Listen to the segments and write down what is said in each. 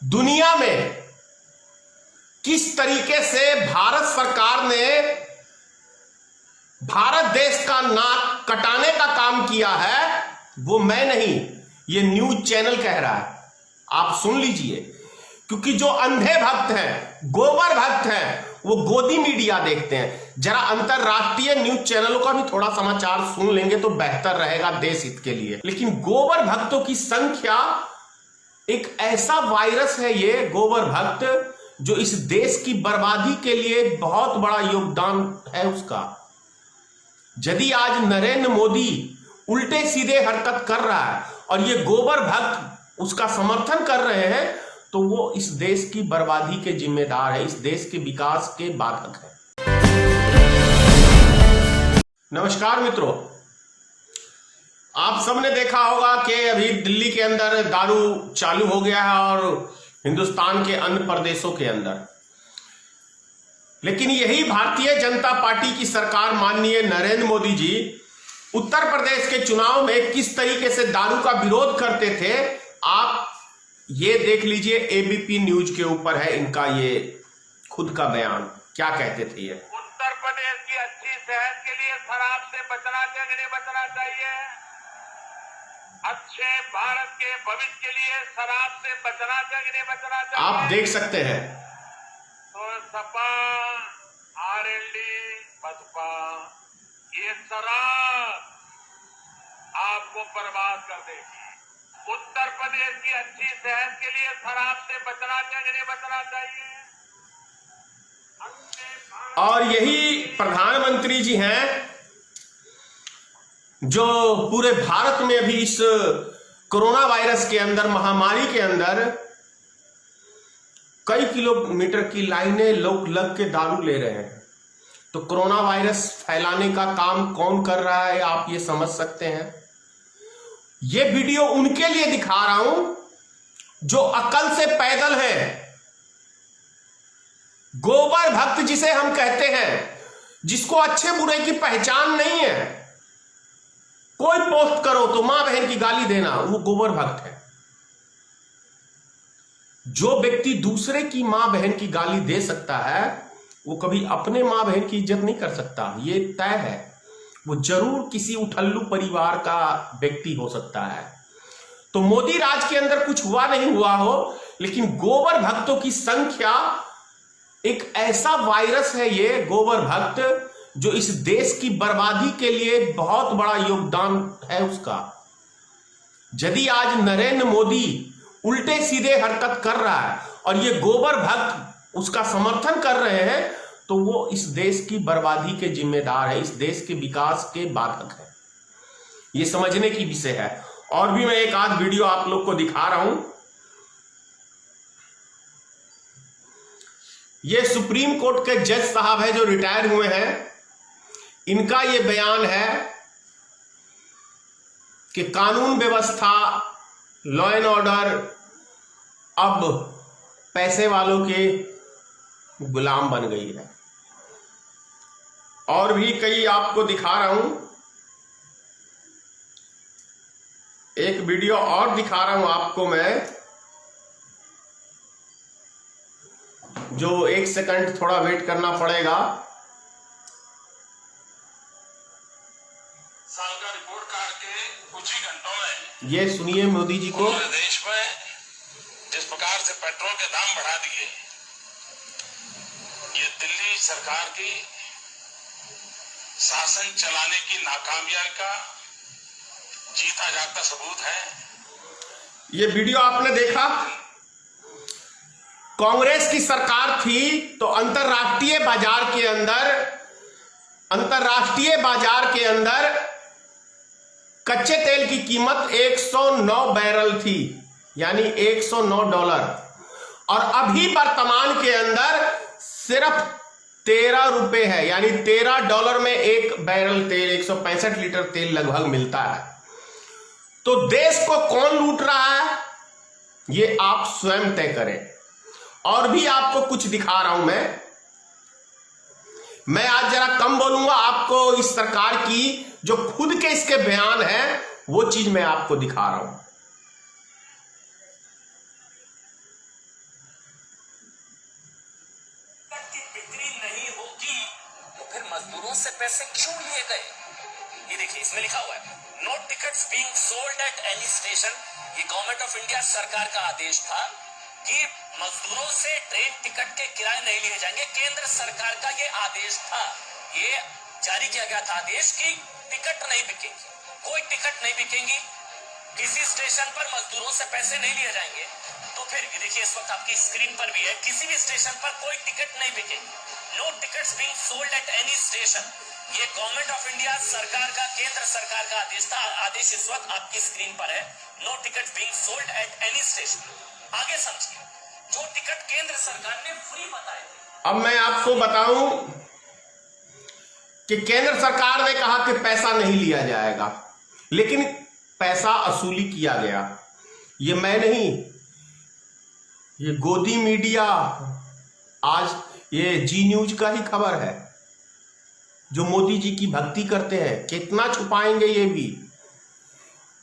दुनिया में किस तरीके से भारत सरकार ने भारत देश का नाक कटाने का काम किया है, वो मैं नहीं, ये न्यूज चैनल कह रहा है। आप सुन लीजिए, क्योंकि जो अंधे भक्त हैं, गोबर भक्त हैं, वो गोदी मीडिया देखते हैं। जरा अंतरराष्ट्रीय न्यूज चैनलों का भी थोड़ा समाचार सुन लेंगे तो बेहतर रहेगा देश हित के लिए। लेकिन गोबर भक्तों की संख्या, एक ऐसा वायरस है ये गोबर भक्त, जो इस देश की बर्बादी के लिए बहुत बड़ा योगदान है उसका। यदि आज नरेंद्र मोदी उल्टे सीधे हरकत कर रहा है और ये गोबर भक्त उसका समर्थन कर रहे हैं, तो वो इस देश की बर्बादी के जिम्मेदार है, इस देश के विकास के बाधक है। नमस्कार मित्रों, आप सबने देखा होगा कि अभी दिल्ली के अंदर दारू चालू हो गया है और हिंदुस्तान के अन्य प्रदेशों के अंदर। लेकिन यही भारतीय जनता पार्टी की सरकार, माननीय नरेंद्र मोदी जी, उत्तर प्रदेश के चुनाव में किस तरीके से दारू का विरोध करते थे, आप ये देख लीजिए। एबीपी न्यूज के ऊपर है इनका ये खुद का बयान। क्या कहते थे ये? उत्तर प्रदेश की अच्छी सेहत के लिए शराब से बचना चाहिए, नहीं बचना चाहिए। अच्छे भारत के भविष्य के लिए शराब से बचना चाहिए, नहीं बचना चाहिए। आप देख सकते हैं तो सपा, आरएलडी, बसपा, ये शराब आपको बर्बाद कर देगी। उत्तर प्रदेश की अच्छी सेहत के लिए शराब से बचना चाहिए, नहीं बचना चाहिए। और यही प्रधानमंत्री जी हैं जो पूरे भारत में अभी इस कोरोना वायरस के अंदर, महामारी के अंदर कई किलोमीटर की लाइनें लोग लग के दारू ले रहे हैं। तो कोरोना वायरस फैलाने का काम कौन कर रहा है, आप ये समझ सकते हैं। ये वीडियो उनके लिए दिखा रहा हूं जो अकल से पैदल है। गोबर भक्त जिसे हम कहते हैं, जिसको अच्छे बुरे की पहचान नहीं है, कोई पोस्ट करो तो मां बहन की गाली देना, वो गोबर भक्त है। जो व्यक्ति दूसरे की मां बहन की गाली दे सकता है, वो कभी अपने मां बहन की इज्जत नहीं कर सकता, ये तय है। वो जरूर किसी उठल्लू परिवार का व्यक्ति हो सकता है। तो मोदी राज के अंदर कुछ हुआ नहीं हुआ हो, लेकिन गोबर भक्तों की संख्या, एक ऐसा वायरस है ये गोबर भक्त, जो इस देश की बर्बादी के लिए बहुत बड़ा योगदान है उसका। यदि आज नरेंद्र मोदी उल्टे सीधे हरकत कर रहा है और ये गोबर भक्त उसका समर्थन कर रहे हैं, तो वो इस देश की बर्बादी के जिम्मेदार है, इस देश के विकास के बाधक है। ये समझने की विषय है। और भी मैं एक आध वीडियो आप लोग को दिखा रहा हूं। ये सुप्रीम कोर्ट के जज साहब है जो रिटायर हुए हैं, इनका ये बयान है कि कानून व्यवस्था, लॉ एंड ऑर्डर अब पैसे वालों के गुलाम बन गई है। और भी कई आपको दिखा रहा हूं, एक वीडियो और दिखा रहा हूं आपको मैं, जो एक सेकंड थोड़ा वेट करना पड़ेगा। साल का रिपोर्ट कार्ड के कुछ ही घंटों में ये सुनिए मोदी जी को। पूरे देश में जिस प्रकार से पेट्रोल के दाम बढ़ा दिए, ये दिल्ली सरकार की शासन चलाने की नाकामयाबी का जीता जागता सबूत है। ये वीडियो आपने देखा। कांग्रेस की सरकार थी तो अंतरराष्ट्रीय बाजार के अंदर कच्चे तेल की कीमत 109 बैरल थी, यानी $109। और अभी वर्तमान के अंदर सिर्फ 13 रुपए है, यानी $13 में एक बैरल तेल, 165 लीटर तेल लगभग मिलता है। तो देश को कौन लूट रहा है, ये आप स्वयं तय करें। और भी आपको कुछ दिखा रहा हूं मैं आज जरा कम बोलूंगा, आपको इस सरकार की जो खुद के इसके बयान है वो चीज मैं आपको दिखा रहा हूं। सब्सिडी नहीं होगी तो फिर मजदूरों से पैसे क्यों लिए गए? ये देखिए, इसमें लिखा हुआ है no tickets being sold at any station. ये गवर्नमेंट ऑफ इंडिया सरकार का आदेश था कि मजदूरों से ट्रेन टिकट के किराए नहीं लिए जाएंगे। केंद्र सरकार का ये आदेश था, ये जारी किया गया था आदेश कि टिकट नहीं बिकेंगी, कोई टिकट नहीं बिकेंगी, किसी स्टेशन पर मजदूरों से पैसे नहीं लिए जाएंगे। तो फिर देखिए, इस वक्त आपकी स्क्रीन पर भी है, किसी भी स्टेशन पर कोई टिकट नहीं बिकेंगी। No tickets being sold at any station. ये गवर्नमेंट ऑफ इंडिया सरकार का, केंद्र सरकार का आदेश था। आदेश इस वक्त आपकी स्क्रीन पर है, no tickets being sold at any station. आगे समझिए, जो टिकट केंद्र सरकार ने फ्री बताए थे। अब मैं आपको बताऊं कि केंद्र सरकार ने कहा कि पैसा नहीं लिया जाएगा, लेकिन पैसा असूली किया गया। ये मैं नहीं, ये गोदी मीडिया, आज ये जी न्यूज का ही खबर है, जो मोदी जी की भक्ति करते हैं। कितना छुपाएंगे ये भी,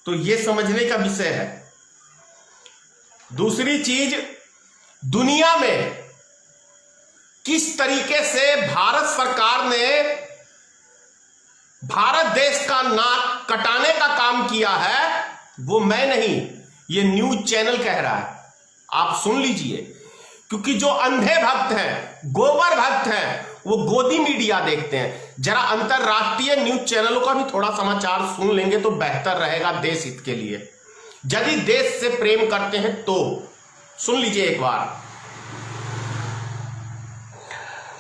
तो ये समझने का विषय है। दूसरी चीज, दुनिया में किस तरीके से भारत सरकार ने भारत देश का नाक कटाने का काम किया है, वो मैं नहीं, ये न्यूज चैनल कह रहा है। आप सुन लीजिए, क्योंकि जो अंधे भक्त हैं, गोबर भक्त हैं, वो गोदी मीडिया देखते हैं। जरा अंतरराष्ट्रीय न्यूज चैनलों का भी थोड़ा समाचार सुन लेंगे तो बेहतर रहेगा देश हित के लिए। यदि देश से प्रेम करते हैं तो सुन लीजिए एक बार।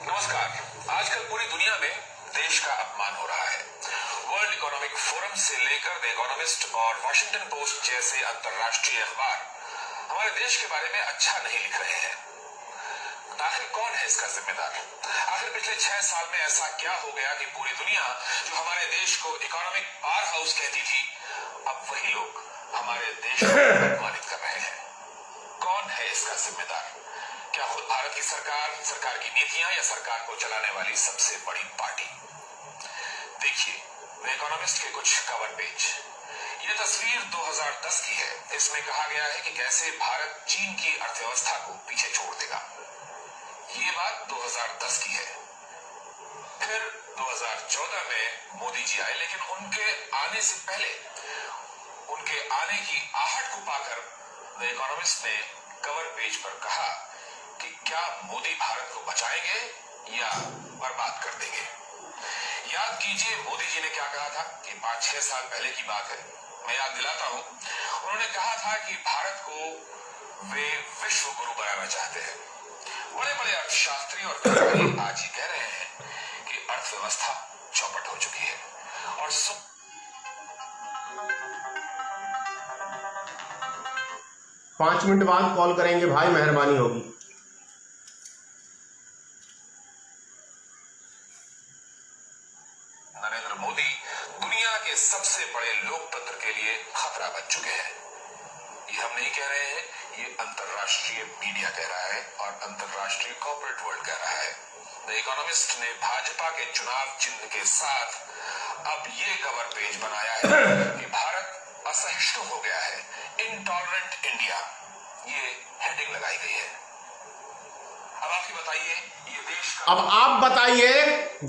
नमस्कार। आजकल पूरी दुनिया में देश का अपमान हो रहा है। वर्ल्ड इकोनॉमिक फोरम से लेकर द इकोनॉमिस्ट और वॉशिंगटन पोस्ट जैसे अंतरराष्ट्रीय अखबार हमारे देश के बारे में अच्छा नहीं लिख रहे हैं। आखिर कौन है इसका जिम्मेदार? आखिर पिछले 6 साल में ऐसा क्या हो गया कि पूरी दुनिया जो हमारे देश को इकोनॉमिक पावर हाउस कहती थी, अब वही लोग हमारे देश को अपमानित कर रहे हैं? कौन है इसका जिम्मेदार? क्या खुद भारत की सरकार की नीतियां, या सरकार को चलाने वाली सबसे बड़ी पार्टी? देखिए द इकोनॉमिस्ट के कुछ कवर पेज। ये तस्वीर 2010 की है। इसमें कहा गया है कि कैसे भारत चीन की अर्थव्यवस्था को पीछे छोड़ देगा। ये बात 2010 की है। फिर 2014 में मोदी जी आए, लेकिन उनके आने से पहले, उनके आने की आहट को पाकर द इकोनॉमिस्ट ने कवर पेज पर कहा कि क्या मोदी भारत को बचाएंगे या बर्बाद कर देंगे। याद कीजिए मोदी जी ने क्या कहा था, कि 5-6 साल पहले की बात है। मैं याद दिलाता हूं, उन्होंने कहा था कि भारत को वे विश्व गुरु बनाना चाहते हैं। बड़े बड़े अर्थशास्त्री और विज्ञानी आज ही कह रहे हैं कि अर्थव्यवस्था चौपट हो चुकी है और 5 मिनट बाद कॉल करेंगे भाई, मेहरबानी होगी। नरेंद्र मोदी दुनिया के सबसे बड़े लोकतंत्र के लिए खतरा बन चुके हैं। ये हम नहीं कह रहे हैं, ये अंतरराष्ट्रीय मीडिया कह रहा है और अंतरराष्ट्रीय कॉर्पोरेट वर्ल्ड कह रहा है। द इकोनॉमिस्ट ने भाजपा के चुनाव चिन्ह के साथ अब ये कवर पेज बनाया है कि भारत असहिष्णु हो गया है, इनटॉलरेंट इंडिया, ये हेडिंग लगाई गई है। अब आप ही बताइए, ये देश का... अब आप बताइए,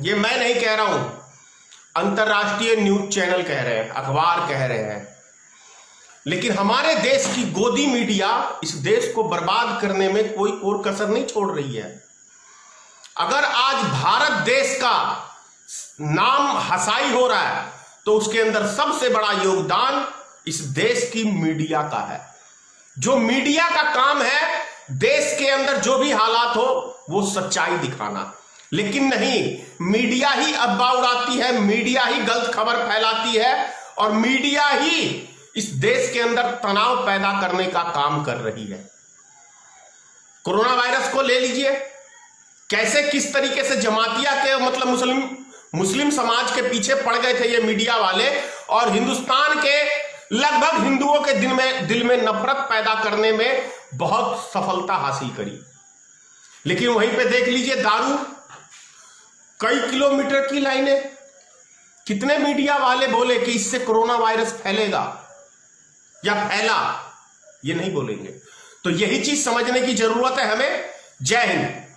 ये मैं नहीं कह रहा हूं, अंतरराष्ट्रीय न्यूज चैनल कह रहे हैं, अखबार कह रहे हैं। लेकिन हमारे देश की गोदी मीडिया इस देश को बर्बाद करने में कोई और कसर नहीं छोड़ रही है। अगर आज भारत देश का नाम हसाई हो रहा है तो उसके अंदर सबसे बड़ा योगदान इस देश की मीडिया का है। जो मीडिया का काम है, देश के अंदर जो भी हालात हो वो सच्चाई दिखाना। लेकिन नहीं, मीडिया ही अफवाह उड़ाती है, मीडिया ही गलत खबर फैलाती है और मीडिया ही इस देश के अंदर तनाव पैदा करने का काम कर रही है। कोरोना वायरस को ले लीजिए, कैसे किस तरीके से जमातिया के मतलब मुस्लिम समाज के पीछे पड़ गए थे ये मीडिया वाले, और हिंदुस्तान के लगभग हिंदुओं के दिल में नफरत पैदा करने में बहुत सफलता हासिल करी। लेकिन वहीं पे देख लीजिए दारू, कई किलोमीटर की लाइनें। कितने मीडिया वाले बोले कि इससे कोरोना वायरस फैलेगा या फैला? ये नहीं बोलेंगे। तो यही चीज समझने की जरूरत है हमें। जय हिंद।